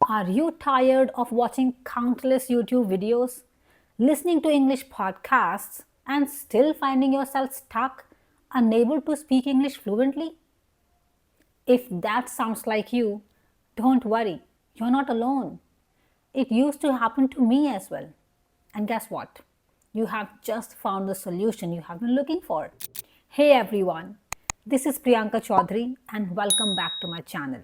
Are you tired of watching countless YouTube videos, listening to English podcasts, and still finding yourself stuck, unable to speak English fluently? If that sounds like you, don't worry, you're not alone. It used to happen to me as well. And guess what? You have just found the solution you have been looking for. Hey everyone, this is Priyanka Chaudhary and welcome back to my channel.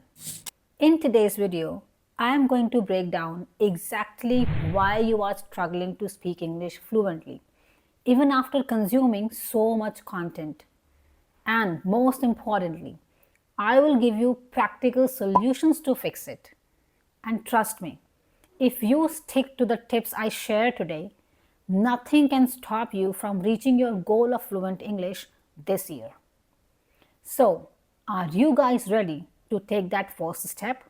In today's video, I am going to break down exactly why you are struggling to speak English fluently, even after consuming so much content. And most importantly, I will give you practical solutions to fix it. And trust me, if you stick to the tips I share today, nothing can stop you from reaching your goal of fluent English this year. So, are you guys ready to take that first step?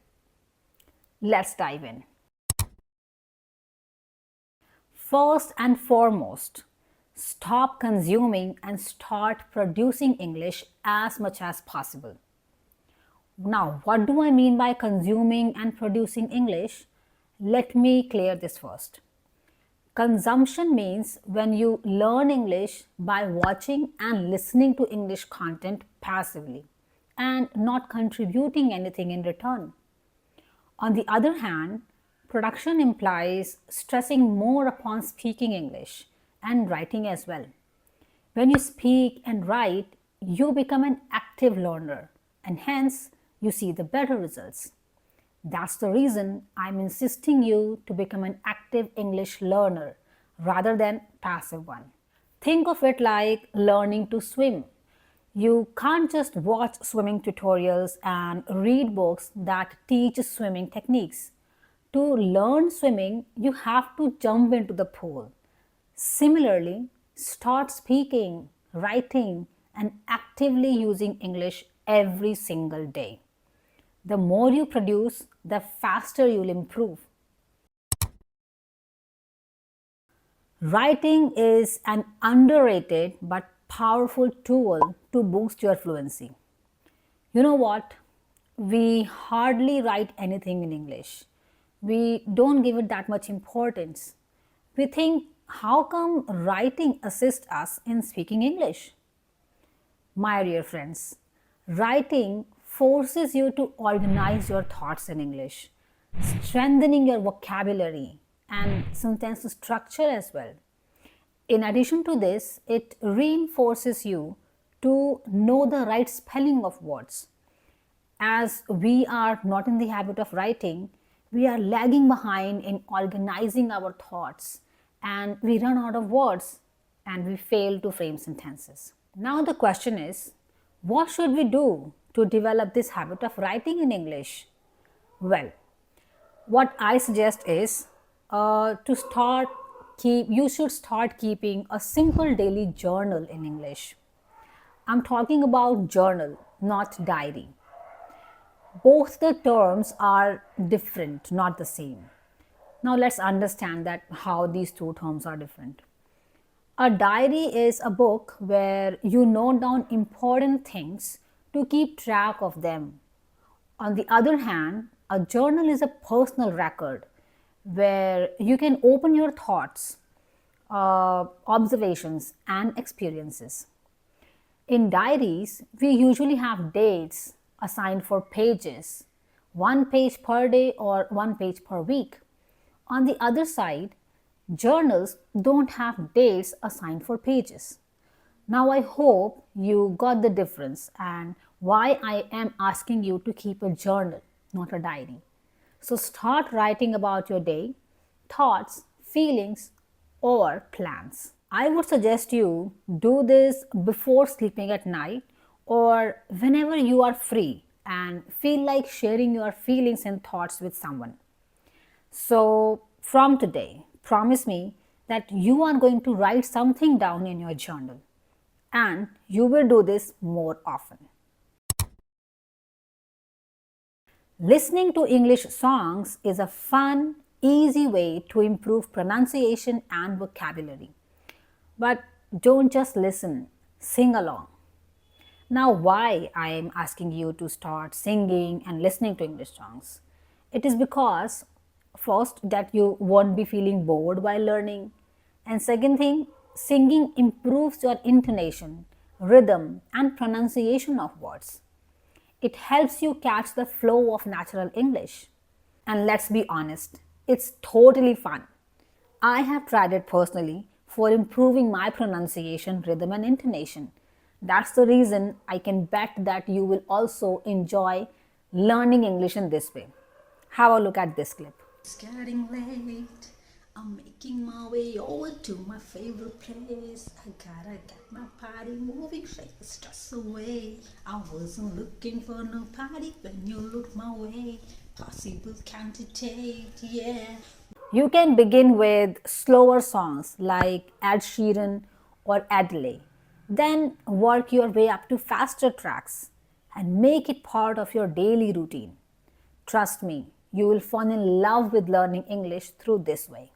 Let's dive in. First and foremost, stop consuming and start producing English as much as possible. Now, what do I mean by consuming and producing English? Let me clear this first. Consumption means when you learn English by watching and listening to English content passively and not contributing anything in return. On the other hand, production implies stressing more upon speaking English and writing as well. When you speak and write, you become an active learner and hence you see the better results. That's the reason I'm insisting you to become an active English learner rather than passive one. Think of it like learning to swim. You can't just watch swimming tutorials and read books that teach swimming techniques. To learn swimming, you have to jump into the pool. Similarly, start speaking, writing, and actively using English every single day. The more you produce, the faster you'll improve. Writing is an underrated but powerful tool to boost your fluency. You know what? We hardly write anything in English. We don't give it that much importance. We think, how come writing assists us in speaking English? My dear friends, writing forces you to organize your thoughts in English, strengthening your vocabulary and sentence structure as well. In addition to this, it reinforces you to know the right spelling of words. As we are not in the habit of writing, we are lagging behind in organizing our thoughts and we run out of words and we fail to frame sentences. Now the question is, what should we do to develop this habit of writing in English? Well, what I suggest is you should start keeping a simple daily journal in English. I'm talking about journal, not diary. Both the terms are different, not the same. Now let's understand that how these two terms are different. A diary is a book where you note down important things to keep track of them. On the other hand, a journal is a personal record where you can open your thoughts, observations, and experiences. In diaries, we usually have dates assigned for pages, 1 page per day or 1 page per week. On the other side, journals don't have dates assigned for pages. Now I hope you got the difference and why I am asking you to keep a journal, not a diary. So start writing about your day, thoughts, feelings, or plans. I would suggest you do this before sleeping at night or whenever you are free and feel like sharing your feelings and thoughts with someone. So from today, promise me that you are going to write something down in your journal and you will do this more often. Listening to English songs is a fun, easy way to improve pronunciation and vocabulary. But don't just listen, sing along. Now, why I am asking you to start singing and listening to English songs? It is because, first, that you won't be feeling bored while learning, and second thing, singing improves your intonation, rhythm, and pronunciation of words. It helps you catch the flow of natural English. And let's be honest, it's totally fun. I have tried it personally for improving my pronunciation, rhythm, and intonation. That's the reason I can bet that you will also enjoy learning English in this way. Have a look at this clip. It's getting late. I'm making my way over to my favorite place. I gotta get my party moving, shake the stress away. I wasn't looking for no party when you looked my way. Possible candidate, yeah. You can begin with slower songs like Ed Sheeran or Adele. Then work your way up to faster tracks and make it part of your daily routine. Trust me, you will fall in love with learning English through this way.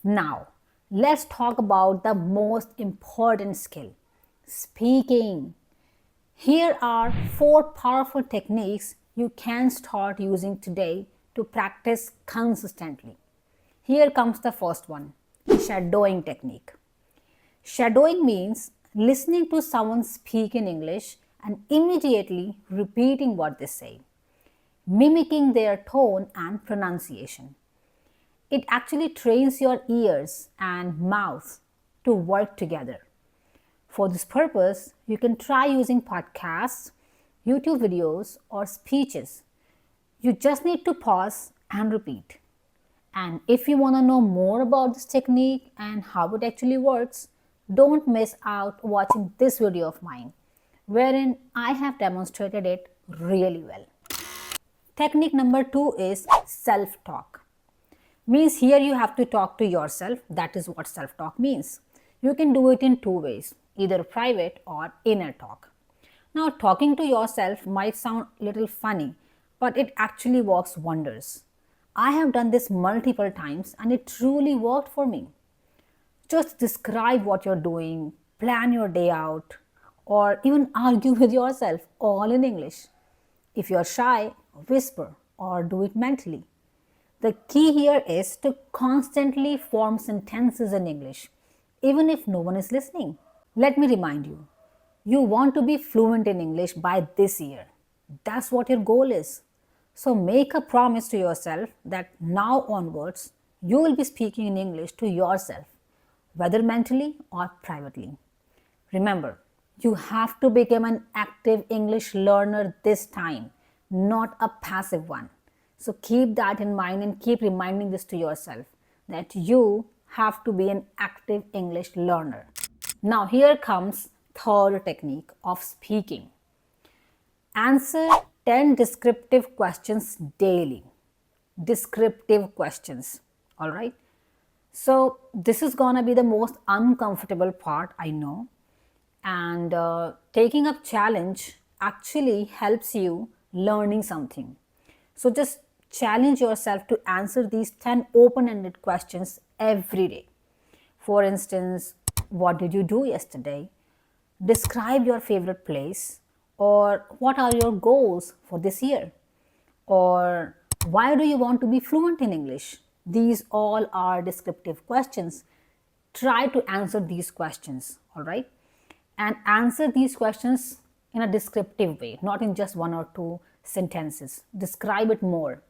Now, let's talk about the most important skill, speaking. Here are 4 powerful techniques you can start using today to practice consistently. Here comes the first one, shadowing technique. Shadowing means listening to someone speak in English and immediately repeating what they say, mimicking their tone and pronunciation. It actually trains your ears and mouth to work together. For this purpose, you can try using podcasts, YouTube videos, or speeches. You just need to pause and repeat. And if you want to know more about this technique and how it actually works, don't miss out watching this video of mine, wherein I have demonstrated it really well. Technique number 2 is self-talk. Means here you have to talk to yourself. That is what self-talk means. You can do it in 2 ways, either private or inner talk. Now, talking to yourself might sound a little funny, but it actually works wonders. I have done this multiple times and it truly worked for me. Just describe what you're doing, plan your day out, or even argue with yourself, all in English. If you're shy, whisper or do it mentally. The key here is to constantly form sentences in English, even if no one is listening. Let me remind you, you want to be fluent in English by this year. That's what your goal is. So make a promise to yourself that now onwards, you will be speaking in English to yourself, whether mentally or privately. Remember, you have to become an active English learner this time, not a passive one. So keep that in mind and keep reminding this to yourself that you have to be an active English learner. Now here comes third technique of speaking. Answer 10 descriptive questions daily. Descriptive questions. All right. So this is gonna be the most uncomfortable part, I know. And taking up challenge actually helps you learning something. So just challenge yourself to answer these 10 open-ended questions every day. For instance, what did you do yesterday? Describe your favorite place, or what are your goals for this year? Or why do you want to be fluent in English? These all are descriptive questions. Try to answer these questions, all right? And answer these questions in a descriptive way, not in just 1 or 2 sentences. Describe it more.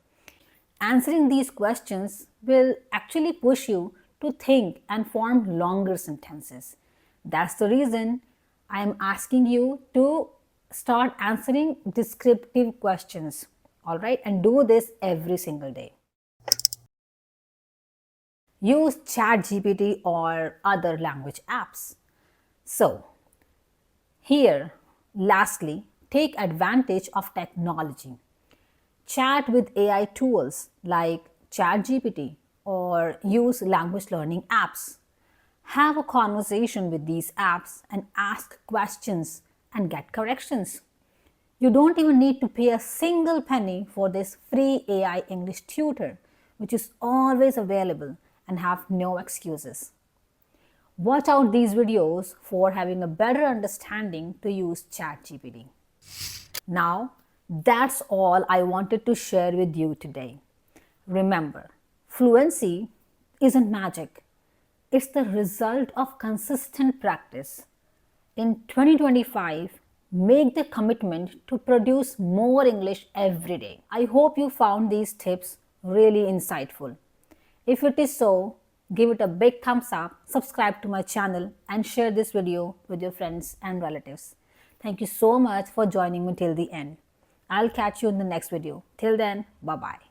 Answering these questions will actually push you to think and form longer sentences. That's the reason I am asking you to start answering descriptive questions, all right? And do this every single day. Use ChatGPT or other language apps. So, here, lastly, take advantage of technology. Chat with AI tools like ChatGPT or use language learning apps. Have a conversation with these apps and ask questions and get corrections. You don't even need to pay a single penny for this free AI English tutor, which is always available and have no excuses. Watch out these videos for having a better understanding to use ChatGPT. Now, That's all I wanted to share with you today. Remember, fluency isn't magic, it's the result of consistent practice. In 2025, make the commitment to produce more English every day. I hope you found these tips really insightful. If it is so, give it a big thumbs up, subscribe to my channel, and share this video with your friends and relatives. Thank you so much for joining me till the end. I'll catch you in the next video. Till then, bye bye.